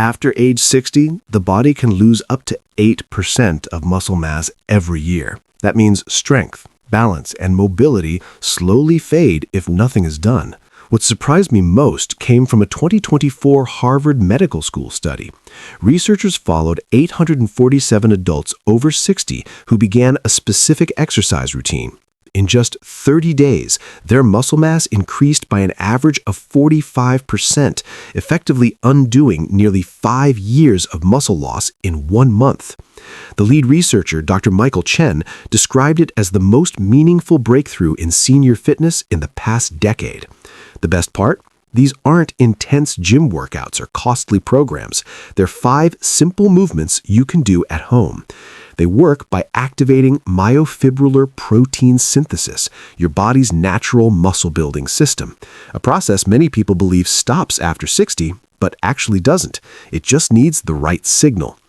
After age 60, the body can lose up to 8% of muscle mass every year. That means strength, balance, and mobility slowly fade if nothing is done. What surprised me most came from a 2024 Harvard Medical School study. Researchers followed 847 adults over 60 who began a specific exercise routine. In just 30 days, their muscle mass increased by an average of 45%, effectively undoing nearly 5 years of muscle loss in 1 month. The lead researcher, Dr. Michael Chen, described it as the most meaningful breakthrough in senior fitness in the past decade. The best part? These aren't intense gym workouts or costly programs. They're 5 simple movements you can do at home. They work by activating myofibrillar protein synthesis, your body's natural muscle-building system, a process many people believe stops after 60, but actually doesn't. It just needs the right signal.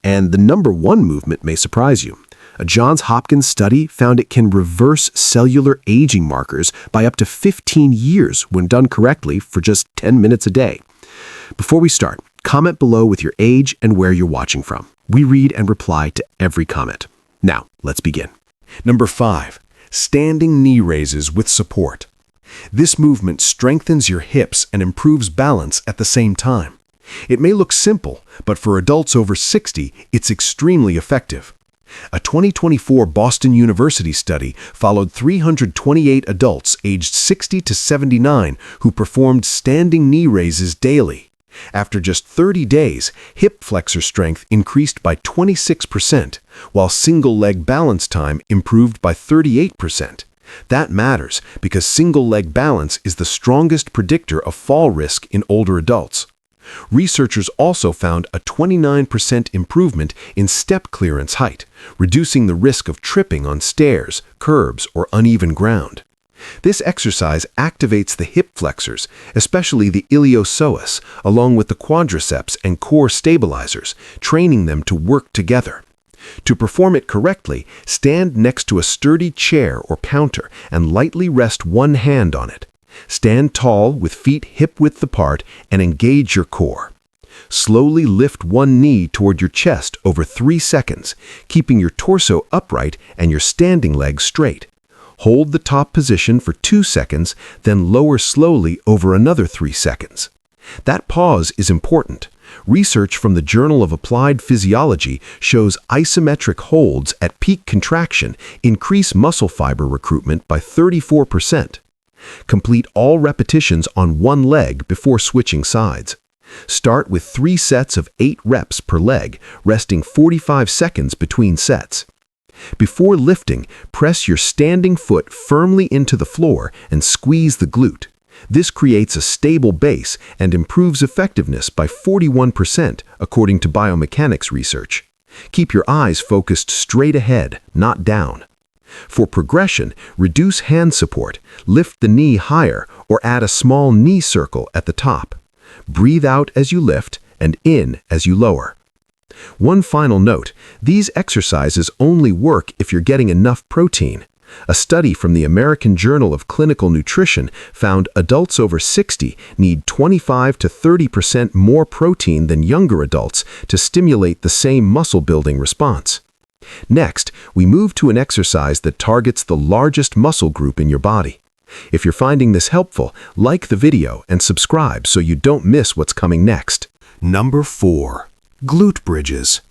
And the number 1 movement may surprise you. A Johns Hopkins study found it can reverse cellular aging markers by up to 15 years when done correctly for just 10 minutes a day. Before we start, comment below with your age and where you're watching from. We read and reply to every comment. Now, let's begin. Number 5. Standing knee raises with support. This movement strengthens your hips and improves balance at the same time. It may look simple, but for adults over 60, it's extremely effective. A 2024 Boston University study followed 328 adults aged 60 to 79 who performed standing knee raises daily. After just 30 days, hip flexor strength increased by 26%, while single-leg balance time improved by 38%. That matters because single-leg balance is the strongest predictor of fall risk in older adults. Researchers also found a 29% improvement in step clearance height, reducing the risk of tripping on stairs, curbs, or uneven ground. This exercise activates the hip flexors, especially the iliopsoas, along with the quadriceps and core stabilizers, training them to work together. To perform it correctly, stand next to a sturdy chair or counter and lightly rest one hand on it. Stand tall with feet hip-width apart and engage your core. Slowly lift one knee toward your chest over 3 seconds, keeping your torso upright and your standing leg straight. Hold the top position for 2 seconds, then lower slowly over another 3 seconds. That pause is important. Research from the Journal of Applied Physiology shows isometric holds at peak contraction increase muscle fiber recruitment by 34%. Complete all repetitions on one leg before switching sides. Start with 3 sets of 8 reps per leg, resting 45 seconds between sets. Before lifting, press your standing foot firmly into the floor and squeeze the glute. This creates a stable base and improves effectiveness by 41%, according to biomechanics research. Keep your eyes focused straight ahead, not down. For progression, reduce hand support, lift the knee higher, or add a small knee circle at the top. Breathe out as you lift and in as you lower. One final note, these exercises only work if you're getting enough protein. A study from the American Journal of Clinical Nutrition found adults over 60 need 25 to 30% more protein than younger adults to stimulate the same muscle-building response. Next, we move to an exercise that targets the largest muscle group in your body. If you're finding this helpful, like the video and subscribe so you don't miss what's coming next. Number 4. Glute bridges.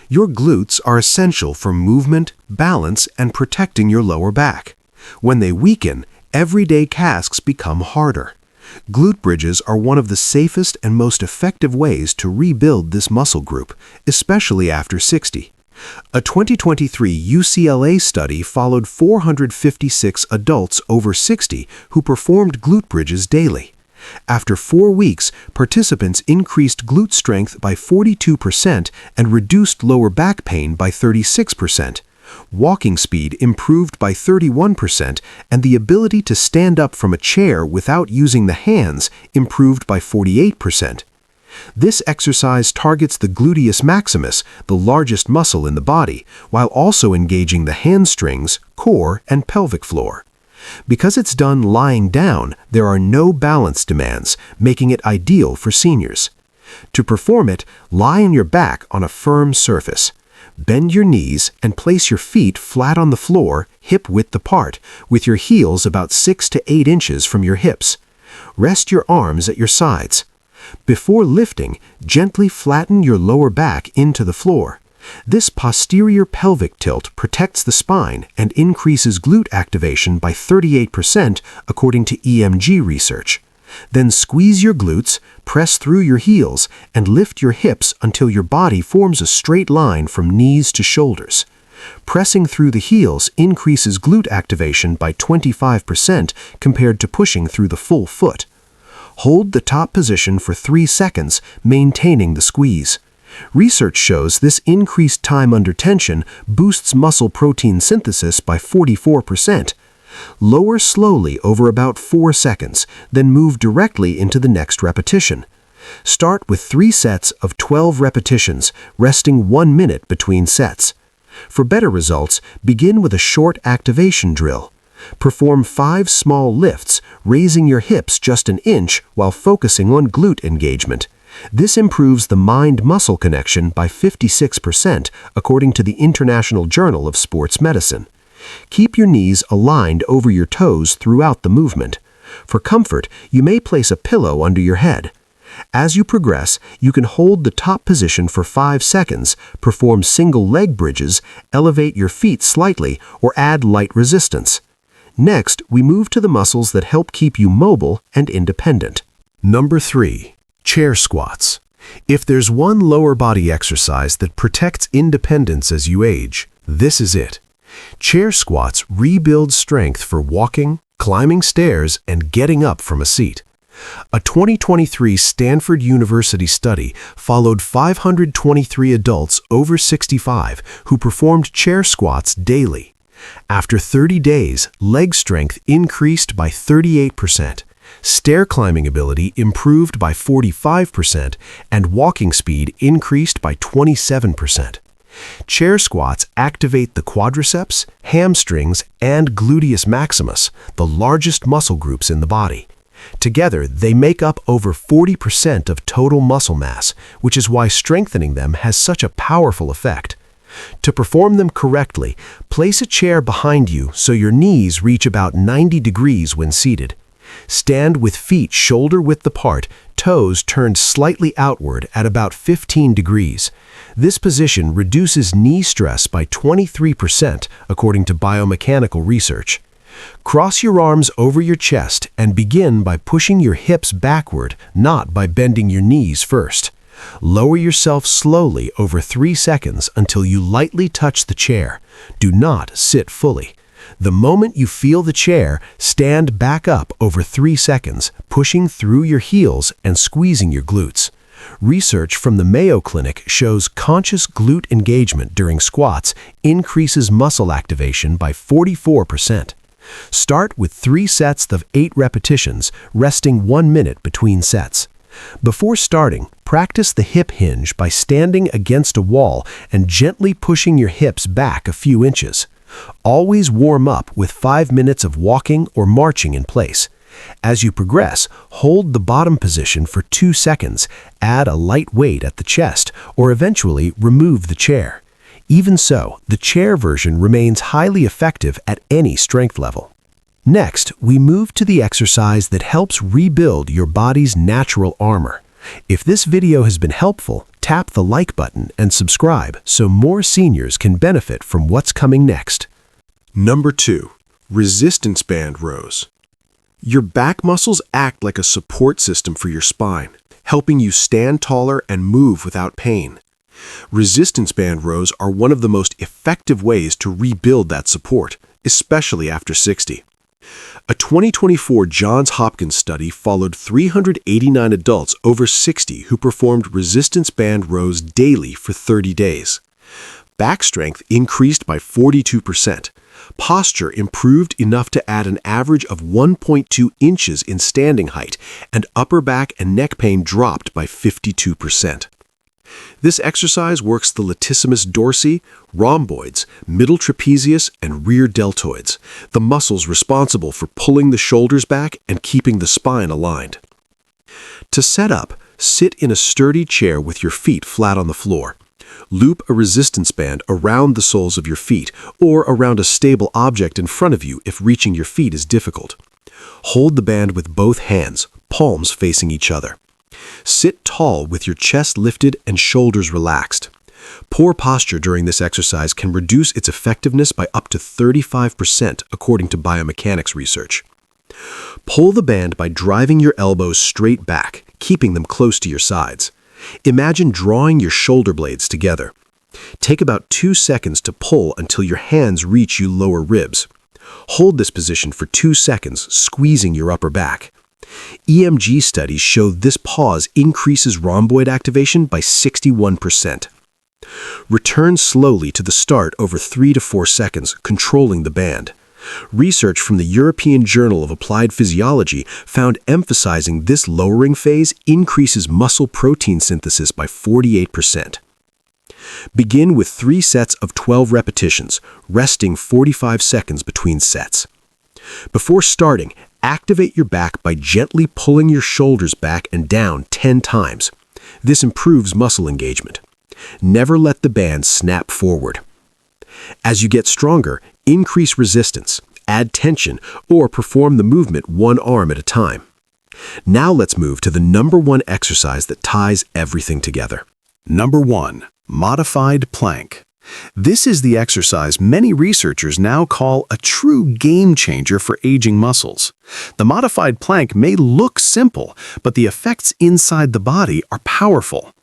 Your glutes are essential for movement, balance, and protecting your lower back. When they weaken, everyday tasks become harder. Glute bridges are one of the safest and most effective ways to rebuild this muscle group, especially after 60. A 2023 UCLA study followed 456 adults over 60 who performed glute bridges daily. After 4 weeks, participants increased glute strength by 42% and reduced lower back pain by 36%. Walking speed improved by 31%, and the ability to stand up from a chair without using the hands improved by 48%. This exercise targets the gluteus maximus, the largest muscle in the body, while also engaging the hamstrings, core, and pelvic floor. Because it's done lying down, there are no balance demands, making it ideal for seniors. To perform it, lie on your back on a firm surface. Bend your knees and place your feet flat on the floor, hip-width apart, with your heels about 6 to 8 inches from your hips. Rest your arms at your sides. Before lifting, gently flatten your lower back into the floor. This posterior pelvic tilt protects the spine and increases glute activation by 38% according to EMG research. Then squeeze your glutes, press through your heels, and lift your hips until your body forms a straight line from knees to shoulders. Pressing through the heels increases glute activation by 25% compared to pushing through the full foot. Hold the top position for 3 seconds, maintaining the squeeze. Research shows this increased time under tension boosts muscle protein synthesis by 44%. Lower slowly over about 4 seconds, then move directly into the next repetition. Start with 3 sets of 12 repetitions, resting 1 minute between sets. For better results, begin with a short activation drill. Perform 5 small lifts, raising your hips just an inch while focusing on glute engagement. This improves the mind-muscle connection by 56%, according to the International Journal of Sports Medicine. Keep your knees aligned over your toes throughout the movement. For comfort, you may place a pillow under your head. As you progress, you can hold the top position for 5 seconds, perform single leg bridges, elevate your feet slightly, or add light resistance. Next, we move to the muscles that help keep you mobile and independent. Number 3. Chair squats. If there's one lower body exercise that protects independence as you age, this is it. Chair squats rebuild strength for walking, climbing stairs, and getting up from a seat. A 2023 Stanford University study followed 523 adults over 65 who performed chair squats daily. After 30 days, leg strength increased by 38%, stair climbing ability improved by 45%, and walking speed increased by 27%. Chair squats activate the quadriceps, hamstrings, and gluteus maximus, the largest muscle groups in the body. Together, they make up over 40% of total muscle mass, which is why strengthening them has such a powerful effect. To perform them correctly, place a chair behind you so your knees reach about 90 degrees when seated. Stand with feet shoulder-width apart, toes turned slightly outward at about 15 degrees. This position reduces knee stress by 23%, according to biomechanical research. Cross your arms over your chest and begin by pushing your hips backward, not by bending your knees first. Lower yourself slowly over 3 seconds until you lightly touch the chair. Do not sit fully. The moment you feel the chair, stand back up over 3 seconds, pushing through your heels and squeezing your glutes. Research from the Mayo Clinic shows conscious glute engagement during squats increases muscle activation by 44%. Start with 3 sets of 8 repetitions, resting 1 minute between sets. Before starting, practice the hip hinge by standing against a wall and gently pushing your hips back a few inches. Always warm up with 5 minutes of walking or marching in place. As you progress, hold the bottom position for 2 seconds, add a light weight at the chest, or eventually remove the chair. Even so, the chair version remains highly effective at any strength level. Next, we move to the exercise that helps rebuild your body's natural armor. If this video has been helpful, tap the like button and subscribe so more seniors can benefit from what's coming next. Number 2. Resistance band rows. Your back muscles act like a support system for your spine, helping you stand taller and move without pain. Resistance band rows are one of the most effective ways to rebuild that support, especially after 60. A 2024 Johns Hopkins study followed 389 adults over 60 who performed resistance band rows daily for 30 days. Back strength increased by 42%. Posture improved enough to add an average of 1.2 inches in standing height, and upper back and neck pain dropped by 52%. This exercise works the latissimus dorsi, rhomboids, middle trapezius, and rear deltoids, the muscles responsible for pulling the shoulders back and keeping the spine aligned. To set up, Sit in a sturdy chair with your feet flat on the floor. Loop a resistance band around the soles of your feet or around a stable object in front of you if reaching your feet is difficult. Hold the band with both hands, palms facing each other. Sit tall with your chest lifted and shoulders relaxed. Poor posture during this exercise can reduce its effectiveness by up to 35% according to biomechanics research. Pull the band by driving your elbows straight back, keeping them close to your sides. Imagine drawing your shoulder blades together. Take about 2 seconds to pull until your hands reach your lower ribs. Hold this position for 2 seconds, squeezing your upper back. EMG studies show this pause increases rhomboid activation by 61%. Return slowly to the start over 3 to 4 seconds, controlling the band. Research from the European Journal of Applied Physiology found emphasizing this lowering phase increases muscle protein synthesis by 48%. Begin with 3 sets of 12 repetitions, resting 45 seconds between sets. Before starting, activate your back by gently pulling your shoulders back and down 10 times. This improves muscle engagement. Never let the band snap forward. As you get stronger, increase resistance, add tension, or perform the movement one arm at a time. Now let's move to the number 1 exercise that ties everything together. Number 1. Modified plank. This is the exercise many researchers now call a true game changer for aging muscles. The modified plank may look simple, but the effects inside the body are powerful.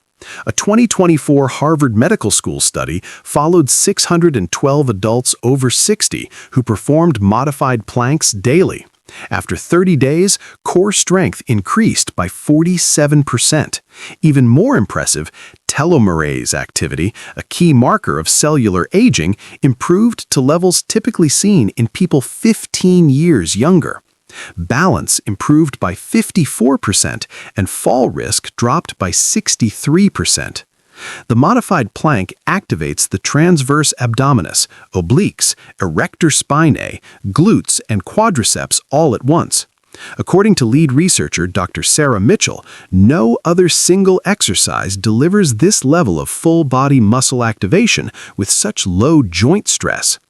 A 2024 Harvard Medical School study followed 612 adults over 60 who performed modified planks daily. After 30 days, core strength increased by 47%. Even more impressive, telomerase activity, a key marker of cellular aging, improved to levels typically seen in people 15 years younger. Balance improved by 54% and fall risk dropped by 63%. The modified plank activates the transverse abdominis, obliques, erector spinae, glutes, and quadriceps all at once. According to lead researcher Dr. Sarah Mitchell, no other single exercise delivers this level of full-body muscle activation with such low joint stress.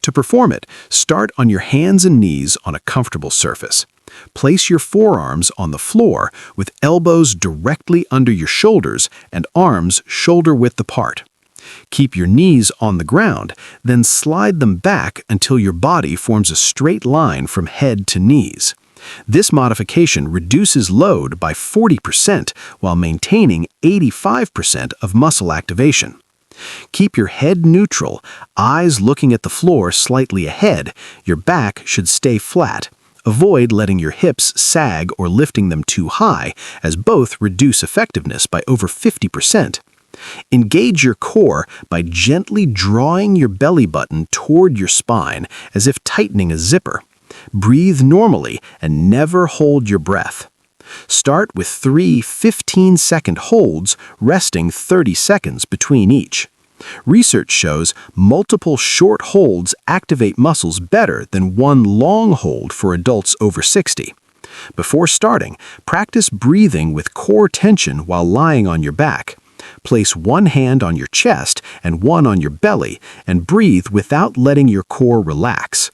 To perform it, start on your hands and knees on a comfortable surface. Place your forearms on the floor with elbows directly under your shoulders and arms shoulder-width apart. Keep your knees on the ground, then slide them back until your body forms a straight line from head to knees. This modification reduces load by 40% while maintaining 85% of muscle activation. Keep your head neutral, eyes looking at the floor slightly ahead. Your back should stay flat. Avoid letting your hips sag or lifting them too high, as both reduce effectiveness by over 50%. Engage your core by gently drawing your belly button toward your spine as if tightening a zipper. Breathe normally and never hold your breath. Start with 3 15-second holds, resting 30 seconds between each. Research shows multiple short holds activate muscles better than one long hold for adults over 60. Before starting, practice breathing with core tension while lying on your back. Place one hand on your chest and one on your belly and breathe without letting your core relax.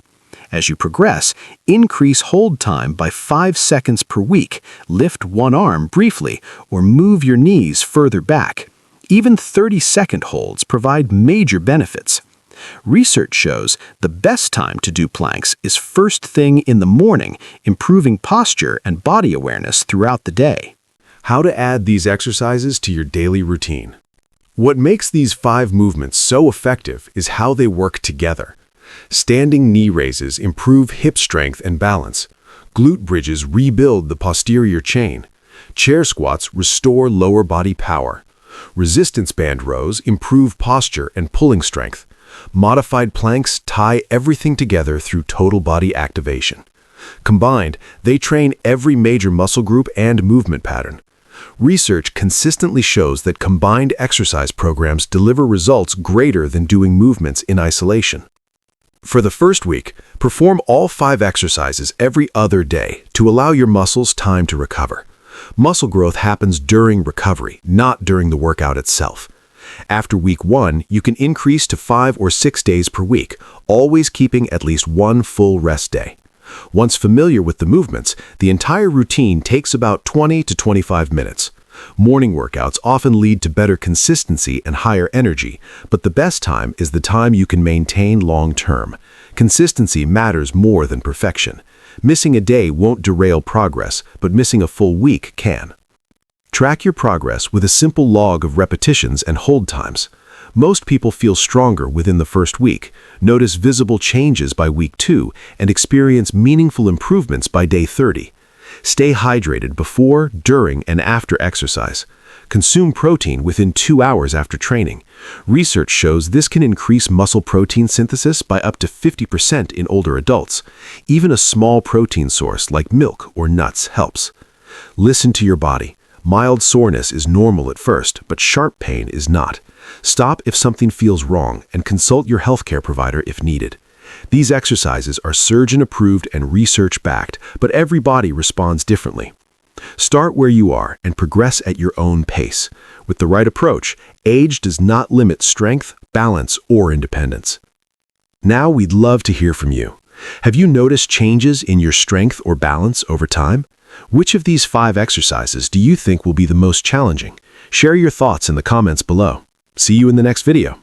As you progress, increase hold time by 5 seconds per week, lift one arm briefly, or move your knees further back. Even 30-second holds provide major benefits. Research shows the best time to do planks is first thing in the morning, improving posture and body awareness throughout the day. How to add these exercises to your daily routine. What makes these 5 movements so effective is how they work together. Standing knee raises improve hip strength and balance. Glute bridges rebuild the posterior chain. Chair squats restore lower body power. Resistance band rows improve posture and pulling strength. Modified planks tie everything together through total body activation. Combined, they train every major muscle group and movement pattern. Research consistently shows that combined exercise programs deliver results greater than doing movements in isolation. For the first week, perform all 5 exercises every other day to allow your muscles time to recover. Muscle growth happens during recovery, not during the workout itself. After week 1, you can increase to 5 or 6 days per week, always keeping at least one full rest day. Once familiar with the movements, the entire routine takes about 20 to 25 minutes. Morning workouts often lead to better consistency and higher energy, but the best time is the time you can maintain long-term. Consistency matters more than perfection. Missing a day won't derail progress, but missing a full week can. Track your progress with a simple log of repetitions and hold times. Most people feel stronger within the first week, notice visible changes by week 2, and experience meaningful improvements by day 30. Stay hydrated before, during, and after exercise. Consume protein within 2 hours after training. Research shows this can increase muscle protein synthesis by up to 50% in older adults. Even a small protein source like milk or nuts helps. Listen to your body. Mild soreness is normal at first, but sharp pain is not. Stop if something feels wrong and consult your healthcare provider if needed. These exercises are surgeon-approved and research-backed, but every body responds differently. Start where you are and progress at your own pace. With the right approach, age does not limit strength, balance, or independence. Now we'd love to hear from you. Have you noticed changes in your strength or balance over time? Which of these 5 exercises do you think will be the most challenging? Share your thoughts in the comments below. See you in the next video.